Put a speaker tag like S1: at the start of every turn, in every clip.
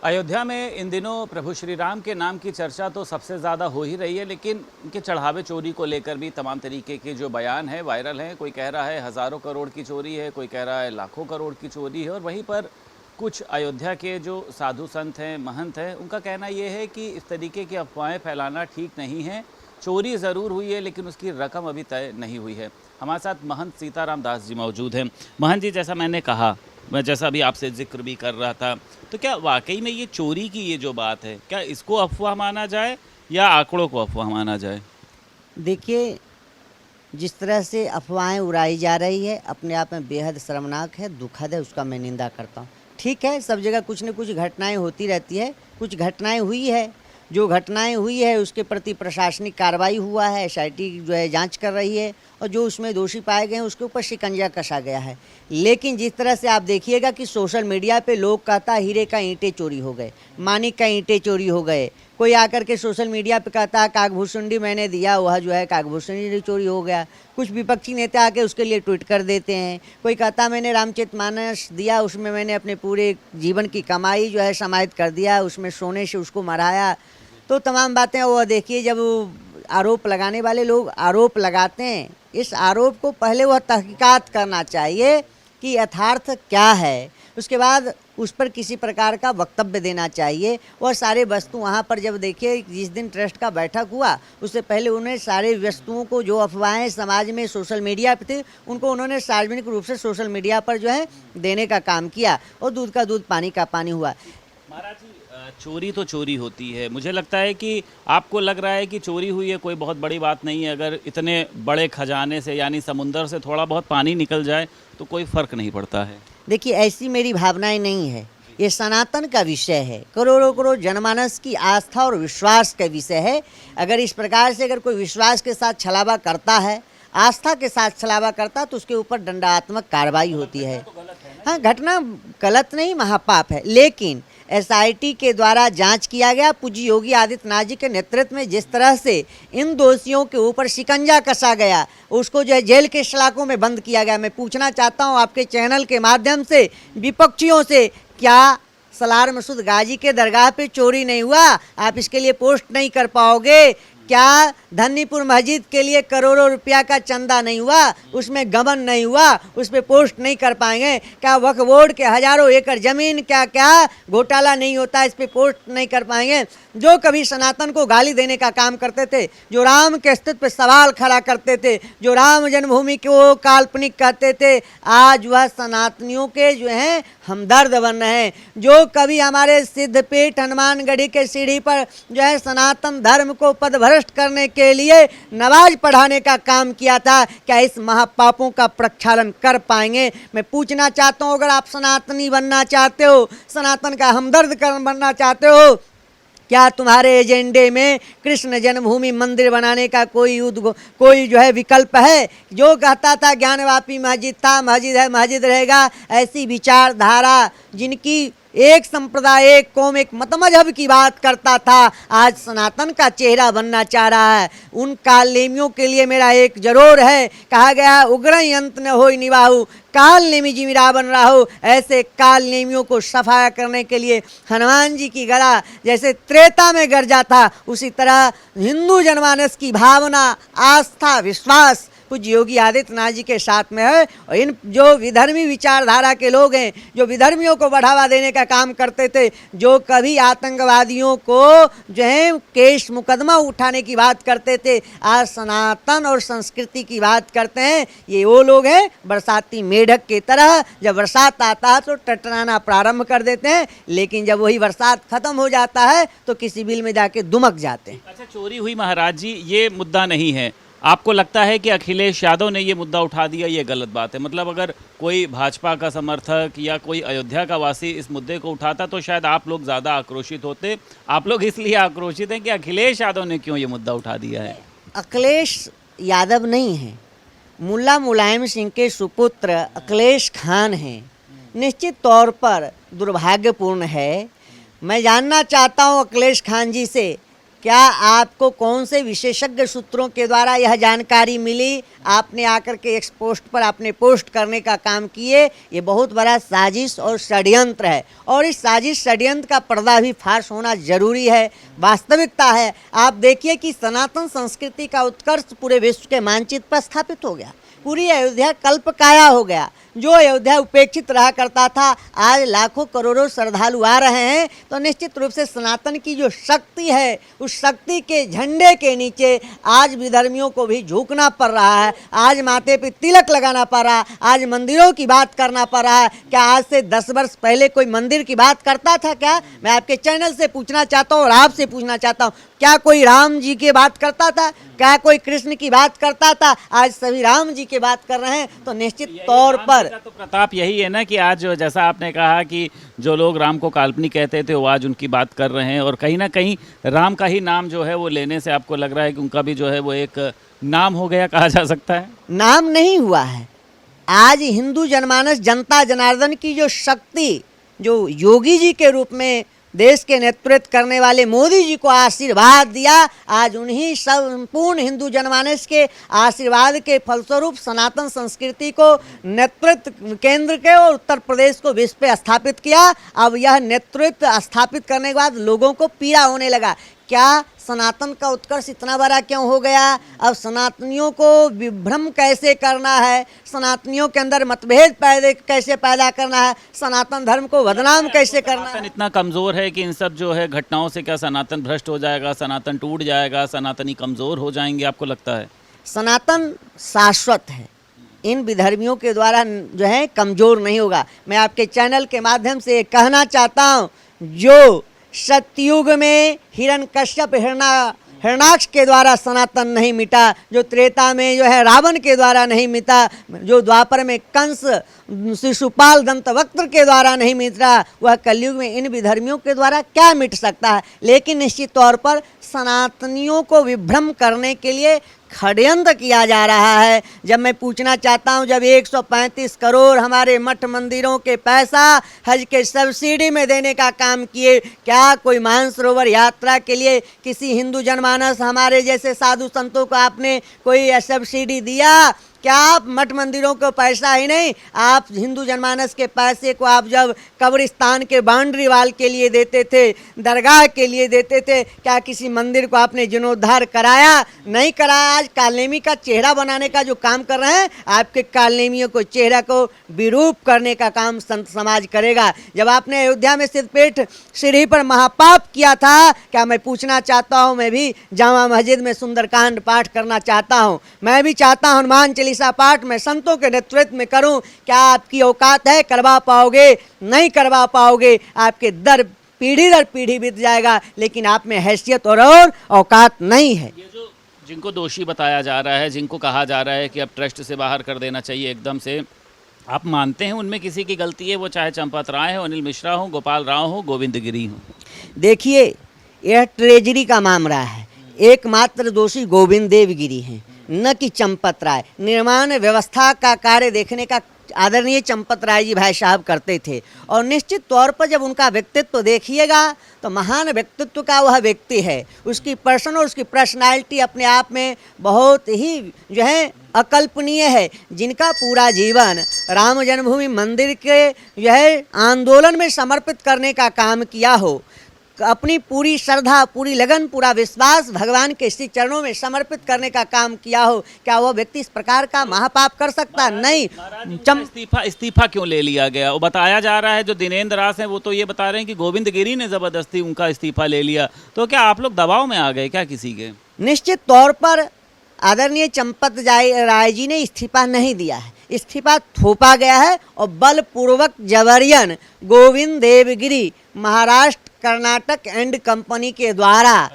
S1: अयोध्या में इन दिनों प्रभु श्री राम के नाम की चर्चा तो सबसे ज़्यादा हो ही रही है, लेकिन उनके चढ़ावे चोरी को लेकर भी तमाम तरीके के जो बयान है वायरल हैं। कोई कह रहा है हज़ारों करोड़ की चोरी है, कोई कह रहा है लाखों करोड़ की चोरी है। और वहीं पर कुछ अयोध्या के जो साधु संत हैं, महंत हैं, उनका कहना ये है कि इस तरीके की अफवाहें फैलाना ठीक नहीं है। चोरी ज़रूर हुई है लेकिन उसकी रकम अभी तय नहीं हुई है। हमारे साथ महंत सीताराम दास जी मौजूद हैं। महंत जी, जैसा मैंने कहा, मैं जैसा अभी आपसे जिक्र भी कर रहा था, तो क्या वाकई में ये चोरी की ये जो बात है, क्या इसको अफवाह माना जाए या आंकड़ों को अफवाह माना जाए?
S2: देखिए, जिस तरह से अफवाहें उड़ाई जा रही है अपने आप में बेहद शर्मनाक है, दुखद है, उसका मैं निंदा करता हूँ। ठीक है, सब जगह कुछ न कुछ घटनाएं होती रहती है, कुछ घटनाएं हुई है, जो घटनाएं हुई है उसके प्रति प्रशासनिक कार्रवाई हुआ है, एसआईटी जो है जांच कर रही है और जो उसमें दोषी पाए गए हैं उसके ऊपर शिकंजा कसा गया है। लेकिन जिस तरह से आप देखिएगा कि सोशल मीडिया पे लोग कहता हीरे का ईंटें चोरी हो गए, मानिक का ईंटें चोरी हो गए, कोई आकर के सोशल मीडिया पे कहता है काकभूषुंडी मैंने दिया, वह जो है काकभूषुंडी चोरी हो गया। कुछ विपक्षी नेता आके उसके लिए ट्वीट कर देते हैं। कोई कहता मैंने रामचरितमानस दिया, उसमें मैंने अपने पूरे जीवन की कमाई जो है समाहित कर दिया, उसमें सोने से उसको मराया। तो तमाम बातें वो देखिए, जब आरोप लगाने वाले लोग आरोप लगाते हैं, इस आरोप को पहले वह तहकीकात करना चाहिए कि यथार्थ क्या है, उसके बाद उस पर किसी प्रकार का वक्तव्य देना चाहिए। और सारे वस्तु वहाँ पर जब देखिए जिस दिन ट्रस्ट का बैठक हुआ उससे पहले उन्हें सारे वस्तुओं को, जो अफवाहें समाज में सोशल मीडिया पे थे, उनको उन्होंने सार्वजनिक रूप से सोशल मीडिया पर जो है देने का काम किया और दूध का दूध पानी का पानी हुआ।
S1: महाराज जी, चोरी तो चोरी होती है। मुझे लगता है कि आपको लग रहा है कि चोरी हुई है कोई बहुत बड़ी बात नहीं है। अगर इतने बड़े खजाने से यानी समुंदर से थोड़ा बहुत पानी निकल जाए तो कोई फ़र्क नहीं पड़ता है।
S2: देखिए, ऐसी मेरी भावनाएं नहीं है, ये सनातन का विषय है, करोड़ों करोड़ जनमानस की आस्था और विश्वास का विषय है। अगर इस प्रकार से अगर कोई विश्वास के साथ छलावा करता है, आस्था के साथ छलावा करता, तो उसके ऊपर दंडात्मक कार्रवाई होती है। हाँ, घटना गलत नहीं, महापाप है। लेकिन एसआईटी के द्वारा जांच किया गया, पूज्य योगी आदित्यनाथ जी के नेतृत्व में जिस तरह से इन दोषियों के ऊपर शिकंजा कसा गया, उसको जो है जेल के सलाखों में बंद किया गया। मैं पूछना चाहता हूं आपके चैनल के माध्यम से विपक्षियों से, क्या सलार मसूद गाजी के दरगाह पे चोरी नहीं हुआ? आप इसके लिए पोस्ट नहीं कर पाओगे? क्या धन्नीपुर मस्जिद के लिए करोड़ों रुपया का चंदा नहीं हुआ, उसमें गबन नहीं हुआ, उस पर पोस्ट नहीं कर पाएंगे? क्या वक्फ बोर्ड के हजारों एकड़ जमीन क्या क्या घोटाला नहीं होता, इस पर पोस्ट नहीं कर पाएंगे? जो कभी सनातन को गाली देने का काम करते थे, जो राम के अस्तित्व पर सवाल खड़ा करते थे, जो राम जन्मभूमि को काल्पनिक कहते थे, आज वह सनातनियों के जो हैं हमदर्द बन रहे हैं। जो कभी हमारे सिद्धपीठ हनुमानगढ़ी के सीढ़ी पर जो है सनातन धर्म को पदभ्रष्ट करने के लिए नमाज पढ़ाने का काम किया था, क्या इस महापापों का प्रक्षालन कर पाएंगे? मैं पूछना चाहता हूँ, अगर आप सनातनी बनना चाहते हो, सनातन का हमदर्द बनना चाहते हो, क्या तुम्हारे एजेंडे में कृष्ण जन्मभूमि मंदिर बनाने का कोई जो है विकल्प है? जो कहता था ज्ञानवापी मस्जिद था, मस्जिद है, मस्जिद रहेगा, ऐसी विचारधारा जिनकी एक संप्रदाय, एक कौम, एक मत मजहब की बात करता था, आज सनातन का चेहरा बनना चाह रहा है। उन कालनेमियों के लिए मेरा एक जरूर है, कहा गया उग्र अंत न हो निवाहु, काल नेमी जिमिरा बन रहा हो। ऐसे काल नेमियों को सफाया करने के लिए हनुमान जी की गदा जैसे त्रेता में गरजा था, उसी तरह हिंदू जनमानस की भावना, आस्था, विश्वास पूज्य योगी आदित्यनाथ जी के साथ में है। और इन जो विधर्मी विचारधारा के लोग हैं, जो विधर्मियों को बढ़ावा देने का काम करते थे, जो कभी आतंकवादियों को जो है केस मुकदमा उठाने की बात करते थे, आज सनातन और संस्कृति की बात करते हैं। ये वो लोग हैं बरसाती मेढक की तरह, जब बरसात आता है तो टटराना प्रारंभ कर देते हैं, लेकिन जब वही बरसात खत्म हो जाता है तो किसी बिल में जाके दुमक जाते हैं।
S1: अच्छा, चोरी हुई महाराज जी, ये मुद्दा नहीं है। आपको लगता है कि अखिलेश यादव ने ये मुद्दा उठा दिया, ये गलत बात है? मतलब अगर कोई भाजपा का समर्थक या कोई अयोध्या का वासी इस मुद्दे को उठाता तो शायद आप लोग ज़्यादा आक्रोशित होते। आप लोग इसलिए आक्रोशित हैं कि अखिलेश यादव ने क्यों ये मुद्दा उठा दिया है?
S2: अखिलेश यादव नहीं है, मुल्ला मुलायम सिंह के सुपुत्र अखिलेश खान हैं। निश्चित तौर पर दुर्भाग्यपूर्ण है। मैं जानना चाहता हूँ अखिलेश खान जी से क्या आपको कौन से विशेषज्ञ सूत्रों के द्वारा यह जानकारी मिली? आपने आकर के एक पोस्ट पर आपने पोस्ट करने का काम किए। ये बहुत बड़ा साजिश और षड्यंत्र है और इस साजिश षड्यंत्र का पर्दा भी फाश होना जरूरी है। वास्तविकता है, आप देखिए कि सनातन संस्कृति का उत्कर्ष पूरे विश्व के मानचित्र पर स्थापित हो गया। पूरी अयोध्या कल्पकाया हो गया। जो अयोध्या उपेक्षित रहा करता था, आज लाखों करोड़ों श्रद्धालु आ रहे हैं। तो निश्चित रूप से सनातन की जो शक्ति है, उस शक्ति के झंडे के नीचे आज विधर्मियों को भी झुकना पड़ रहा है। आज माथे पे तिलक लगाना पड़ रहा है, आज मंदिरों की बात करना पड़ रहा है। क्या आज से 10 वर्ष पहले कोई मंदिर की बात करता था क्या? मैं आपके चैनल से पूछना चाहता हूँ और आपसे पूछना चाहता हूँ, क्या कोई राम जी की बात करता था? क्या कोई कृष्ण की बात करता था? आज सभी राम जी की बात कर रहे हैं। तो निश्चित तौर पर
S1: तो प्रताप यही है ना कि आज जैसा आपने कहा कि जो लोग राम को काल्पनिक कहते थे वो आज उनकी बात कर रहे हैं और कहीं ना कहीं राम का ही नाम जो है वो लेने से आपको लग रहा है कि उनका भी जो है वो एक नाम हो गया, कहा जा सकता है।
S2: नाम नहीं हुआ है। आज हिंदू जनमानस जनता जनार्दन की जो शक्ति, जो योगी जी के रूप में देश के नेतृत्व करने वाले मोदी जी को आशीर्वाद दिया, आज उन्हीं संपूर्ण हिंदू जनमानस के आशीर्वाद के फलस्वरूप सनातन संस्कृति को नेतृत्व केंद्र के और उत्तर प्रदेश को विश्व पे स्थापित किया। अब यह नेतृत्व स्थापित करने के बाद लोगों को पीड़ा होने लगा। क्या सनातन का उत्कर्ष इतना बड़ा क्यों हो गया? अब सनातनियों को विभ्रम कैसे करना है, सनातनियों के अंदर मतभेद कैसे पैदा करना है, सनातन धर्म को बदनाम कैसे करना है।
S1: इतना कमज़ोर है कि इन सब जो है घटनाओं से क्या सनातन भ्रष्ट हो जाएगा, सनातन टूट जाएगा, सनातनी कमज़ोर हो जाएंगे, आपको लगता है?
S2: सनातन शाश्वत है, इन विधर्मियों के द्वारा जो है कमज़ोर नहीं होगा। मैं आपके चैनल के माध्यम से कहना चाहता हूँ, जो सतयुग में हिरण्यकश्यप हिरण्याक्ष के द्वारा सनातन नहीं मिटा, जो त्रेता में जो है रावण के द्वारा नहीं मिटा, जो द्वापर में कंस शिशुपाल दंतवक्त्र के द्वारा नहीं मिटा, वह कलयुग में इन विधर्मियों के द्वारा क्या मिट सकता है। लेकिन निश्चित तौर पर सनातनियों को विभ्रम करने के लिए षड्यंत्र किया जा रहा है। जब मैं पूछना चाहता हूं, जब 135 करोड़ हमारे मठ मंदिरों के पैसा हज के सब्सिडी में देने का काम किए, क्या कोई मानसरोवर यात्रा के लिए किसी हिंदू जनमानस हमारे जैसे साधु संतों को आपने कोई सब्सिडी दिया? क्या आप मठ मंदिरों को पैसा ही नहीं, आप हिंदू जनमानस के पैसे को आप जब कब्रिस्तान के बाउंड्री वाल के लिए देते थे, दरगाह के लिए देते थे, क्या किसी मंदिर को आपने जीर्णोद्धार कराया? नहीं कराया। आज कालनेमी का चेहरा बनाने का जो काम कर रहे हैं, आपके कालनेमियों को चेहरा को विरूप करने का काम संत समाज करेगा। जब आपने अयोध्या में सिद्धपेट सीढ़ी पर महापाप किया था, क्या मैं पूछना चाहता हूँ, मैं भी जामा मस्जिद में सुंदरकांड पाठ करना चाहता हूँ, मैं भी चाहता हूँ हनुमान चालीसा पाठ में संतों के नेतृत्व में करूं। क्या आपकी औकात है? करवा पाओगे? नहीं करवा पाओगे। आपके दर पीढ़ी बीत जाएगा, लेकिन आप में हैसियत और औकात नहीं है।
S1: ये जो जिनको दोषी बताया जा रहा है, जिनको कहा जा रहा है कि अब ट्रस्ट से बाहर कर देना चाहिए एकदम से, आप मानते हैं उनमें किसी की गलती है? वो चाहे चंपत राय हो, अनिल मिश्रा हो, गोपाल राव हो, गोविंद गिरी हो।
S2: देखिए, यह ट्रेजरी का मामला है। एकमात्र दोषी गोविंद देव गिरी हैं, न कि चंपत राय। निर्माण व्यवस्था का कार्य देखने का आदरणीय चंपत राय जी भाई साहब करते थे और निश्चित तौर पर जब उनका व्यक्तित्व देखिएगा तो महान व्यक्तित्व का वह व्यक्ति है। उसकी पर्सन और उसकी पर्सनालिटी अपने आप में बहुत ही जो है अकल्पनीय है। जिनका पूरा जीवन राम जन्मभूमि मंदिर के जो है आंदोलन में समर्पित करने का काम किया हो, अपनी पूरी श्रद्धा, पूरी लगन, पूरा विश्वास भगवान के श्री चरणों में समर्पित करने का काम किया हो, क्या वह व्यक्ति इस प्रकार का महापाप कर सकता? नहीं।
S1: इस्तीफा क्यों ले लिया गया? वो बताया जा रहा है, जो दिनेंद्र रास हैं वो तो ये बता रहे हैं कि गोविंद गिरी ने जबरदस्ती उनका इस्तीफा ले लिया। तो क्या आप लोग दबाव में आ गए क्या किसी के?
S2: निश्चित तौर पर आदरणीय चंपत राय जी ने इस्तीफा नहीं दिया है, इस्तीफा थोपा गया है और बलपूर्वक जबरियन गोविंद देवगिरी महाराष्ट्र कर्नाटक एंड कंपनी के द्वारा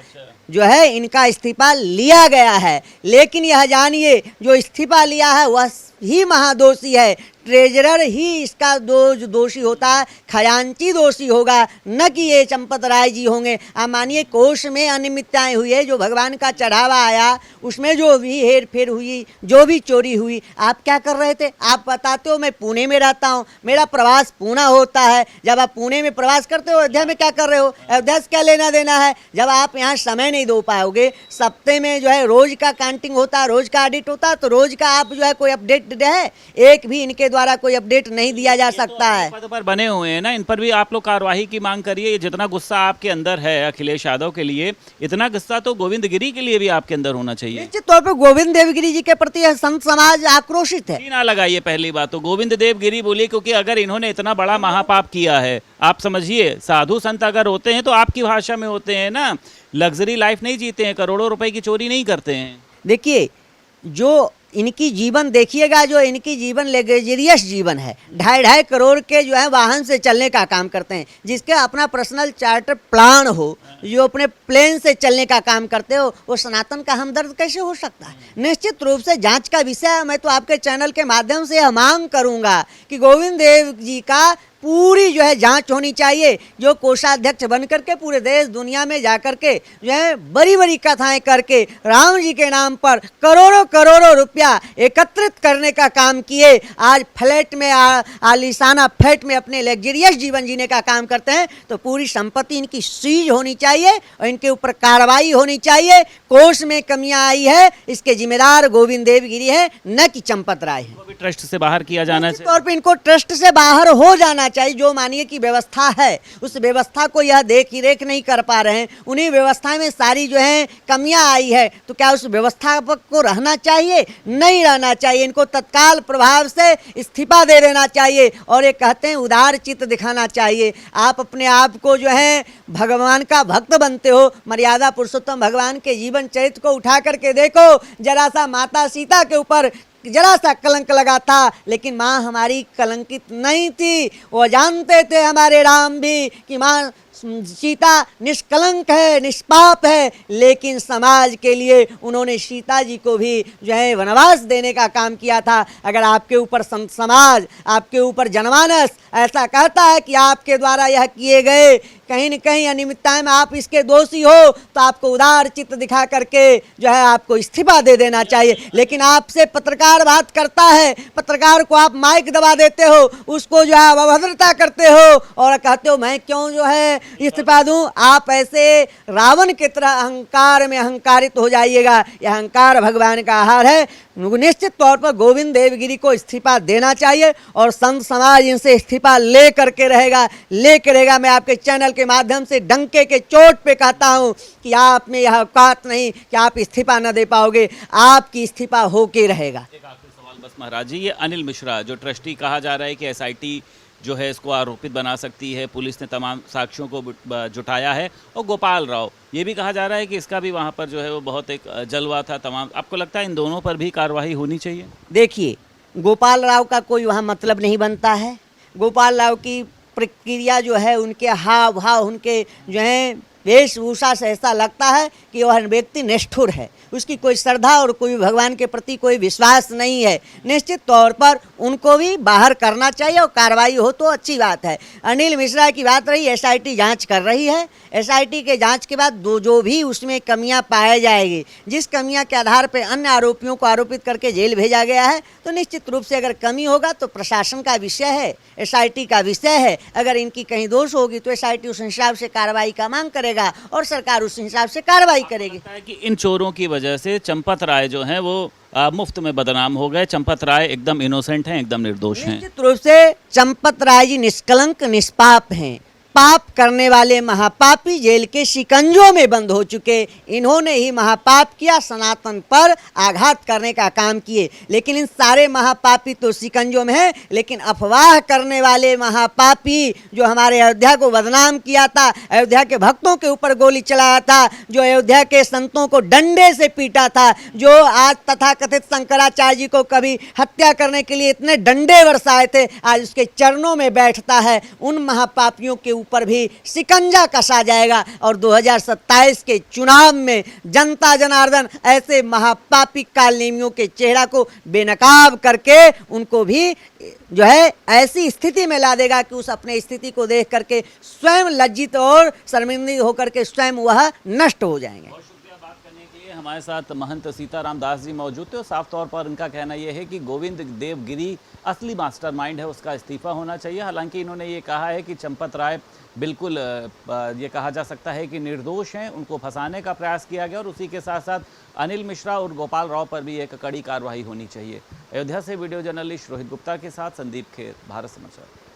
S2: जो है इनका इस्तीफा लिया गया है। लेकिन यह जानिए, जो इस्तीफा लिया है वह ही महादोषी है। ट्रेजरर ही इसका दोषी होता है, खजांची दोषी होगा, न कि ये चंपत राय जी होंगे। आप मानिए कोष में अनियमितताएं हुई है, जो भगवान का चढ़ावा आया उसमें जो भी हेर फेर हुई, जो भी चोरी हुई, आप क्या कर रहे थे? आप बताते हो मैं पुणे में रहता हूँ, मेरा प्रवास पूना होता है। जब आप पुणे में प्रवास करते हो, अयोध्या में क्या कर रहे हो? अयोध्या से क्या लेना देना है? जब आप यहाँ समय नहीं दे पाओगे, सप्ते में जो है रोज का काउंटिंग होता है, रोज का ऑडिट होता है, तो रोज का आप जो है कोई अपडेट है, एक भी इनके द्वारा कोई अपडेट नहीं दिया जा सकता है।
S1: पद पर बने हुए हैं ना, इन पर भी आप लोग कार्रवाई की मांग करिए। ये जितना गुस्सा आपके अंदर है अखिलेश यादव के लिए, इतना गुस्सा तो गोविंद गिरी के लिए भी आपके अंदर होना चाहिए।
S2: निश्चित तौर पर गोविंद देवगिरी जी के प्रति यह संत समाज आक्रोशित है।
S1: ना लगाइए पहली बात तो गोविंद देव गिरी बोलिए, क्योंकि अगर इन्होंने इतना बड़ा महापाप किया है, आप समझिए साधु संत अगर होते हैं तो आपकी भाषा में होते हैं ना, लग्जरी लाइफ नहीं जीते हैं, करोड़ों रुपए की चोरी नहीं करते हैं।
S2: देखिए जो इनकी जीवन देखिएगा, जो इनकी जीवन लग्जरियस जीवन है, 2.5 करोड़ के जो है वाहन से चलने का काम करते हैं, जिसके अपना पर्सनल चार्टर प्लान हो, जो अपने प्लेन से चलने का काम करते हो, वो सनातन का हमदर्द कैसे हो सकता है? निश्चित रूप से जांच का विषय है। मैं तो आपके चैनल के माध्यम से यह मांग करूंगा कि गोविंद देव जी का पूरी जो है जांच होनी चाहिए। जो कोषाध्यक्ष बन करके पूरे देश दुनिया में जाकर के जो है बड़ी बड़ी कथाएं करके राम जी के नाम पर करोड़ों करोड़ों रुपया एकत्रित करने का काम किए, आज फ्लैट में आलीशाना फ्लैट में अपने लग्जरियस जीवन जीने का काम करते हैं, तो पूरी संपत्ति इनकी सीज होनी चाहिए और इनके ऊपर कार्रवाई होनी चाहिए। कोष में कमियां आई है, इसके जिम्मेदार गोविंद देवगिरी है, न कि चंपत राय है।
S1: ट्रस्ट से बाहर किया जाना चाहिए,
S2: तौर पर इनको ट्रस्ट से बाहर हो जाना चाहिए। जो मानिए की व्यवस्था है, उस व्यवस्था को यह देख रेख नहीं कर पा रहे हैं, उन्हीं व्यवस्था में सारी जो है कमियां आई है, तो क्या उस व्यवस्थापक को रहना चाहिए? नहीं रहना चाहिए। इनको तत्काल प्रभाव से इस्तीफा दे देना चाहिए और ये कहते हैं उदार चित्त दिखाना चाहिए। आप अपने आप को जो है भगवान का भक्त बनते हो, मर्यादा पुरुषोत्तम भगवान के जीवन चरित्र को उठा करके देखो, जरा सा माता सीता के ऊपर जरा सा कलंक लगा था, लेकिन माँ हमारी कलंकित नहीं थी। वो जानते थे हमारे राम भी कि माँ सीता निष्कलंक है, निष्पाप है, लेकिन समाज के लिए उन्होंने सीता जी को भी जो है वनवास देने का काम किया था। अगर आपके ऊपर समाज, आपके ऊपर जनमानस ऐसा कहता है कि आपके द्वारा यह किए गए कहीं न कहीं अनियमितताएं में आप इसके दोषी हो, तो आपको उदार चित्त दिखा करके जो है आपको इस्तीफा दे देना चाहिए। लेकिन आपसे पत्रकार बात करता है, पत्रकार को आप माइक दबा देते हो, उसको जो है अभद्रता करते हो और कहते हो मैं क्यों जो है इस्तीफा दूं। आप ऐसे रावण की तरह अहंकार में अहंकारित हो जाइएगा। यह अहंकार भगवान का आहार है। निश्चित तौर पर गोविंद देवगिरी को इस्तीफा देना चाहिए और संत समाज इनसे इस्तीफा ले करके रहेगा। मैं आपके चैनल के माध्यम से डंके के चोट पे कहता हूं कि आप में यह औकात नहीं कि आप इस्तीफा न दे पाओगे, आपकी इस्तीफा होके रहेगा।
S1: एक आखिरी सवाल बस महाराज जी, ये अनिल मिश्रा जो ट्रस्टी कहा जा रहा है कि एसआईटी जो है इसको आरोपित बना सकती है, पुलिस ने तमाम साक्ष्यों को जुटाया है, और गोपाल राव ये भी कहा जा रहा है कि इसका भी वहाँ पर जो है वो बहुत एक जलवा था तमाम, आपको लगता है इन दोनों पर भी कार्रवाई होनी चाहिए?
S2: देखिए गोपाल राव का कोई वहाँ मतलब नहीं बनता है। गोपाल राव की प्रक्रिया जो है, उनके हाव भाव, उनके जो है वेशभूषा से ऐसा लगता है कि वह व्यक्ति निष्ठुर है, उसकी कोई श्रद्धा और कोई भगवान के प्रति कोई विश्वास नहीं है। निश्चित तौर पर उनको भी बाहर करना चाहिए और कार्रवाई हो तो अच्छी बात है। अनिल मिश्रा की बात रही, एसआईटी जांच कर रही है। एसआईटी के जांच के बाद जो भी उसमें कमियां पाई जाएगी, जिस कमियां के आधार पर अन्य आरोपियों को आरोपित करके जेल भेजा गया है, तो निश्चित रूप से अगर कमी होगा तो प्रशासन का विषय है, एसआईटी का विषय है। अगर इनकी कहीं दोष होगी तो एसआईटी उस हिसाब से कार्रवाई का मांग करेगा और सरकार उस हिसाब से कार्रवाई करेगी।
S1: कि इन चोरों की वजह से चंपत राय जो हैं वो मुफ्त में बदनाम हो गए। चंपत राय एकदम इनोसेंट हैं, एकदम निर्दोष हैं।
S2: निश्चित रूप से चंपत राय जी निष्कलंक निष्पाप हैं। पाप करने वाले महापापी जेल के शिकंजों में बंद हो चुके, इन्होंने ही महापाप किया, सनातन पर आघात करने का काम किए। लेकिन इन सारे महापापी तो शिकंजों में हैं, लेकिन अफवाह करने वाले महापापी जो हमारे अयोध्या को बदनाम किया था, अयोध्या के भक्तों के ऊपर गोली चलाया था, जो अयोध्या के संतों को डंडे से पीटा था, जो आज तथाकथित शंकराचार्य जी को कभी हत्या करने के लिए इतने डंडे बरसाए थे, आज उसके चरणों में बैठता है, उन महापापियों के ऊपर भी शिकंजा कसा जाएगा और 2027 के चुनाव में जनता जनार्दन ऐसे महापापी कालनेमियों के चेहरा को बेनकाब करके उनको भी जो है ऐसी स्थिति में ला देगा कि उस अपने स्थिति को देख करके स्वयं लज्जित और शर्मिंदा होकर के स्वयं वह नष्ट हो जाएंगे।
S1: बहुत शुक्रिया बात करने के लिए। हमारे साथ महंत सीताराम दास जी मौजूद थे और साफ तौर पर इनका कहना यह है कि गोविंद देव गिरी असली मास्टरमाइंड है, उसका इस्तीफा होना चाहिए। हालांकि इन्होंने ये कहा है कि चंपत राय बिल्कुल ये कहा जा सकता है कि निर्दोष हैं, उनको फंसाने का प्रयास किया गया और उसी के साथ साथ अनिल मिश्रा और गोपाल राव पर भी एक कड़ी कार्रवाई होनी चाहिए। अयोध्या से वीडियो जर्नलिस्ट रोहित गुप्ता के साथ संदीप खेर, भारत समाचार।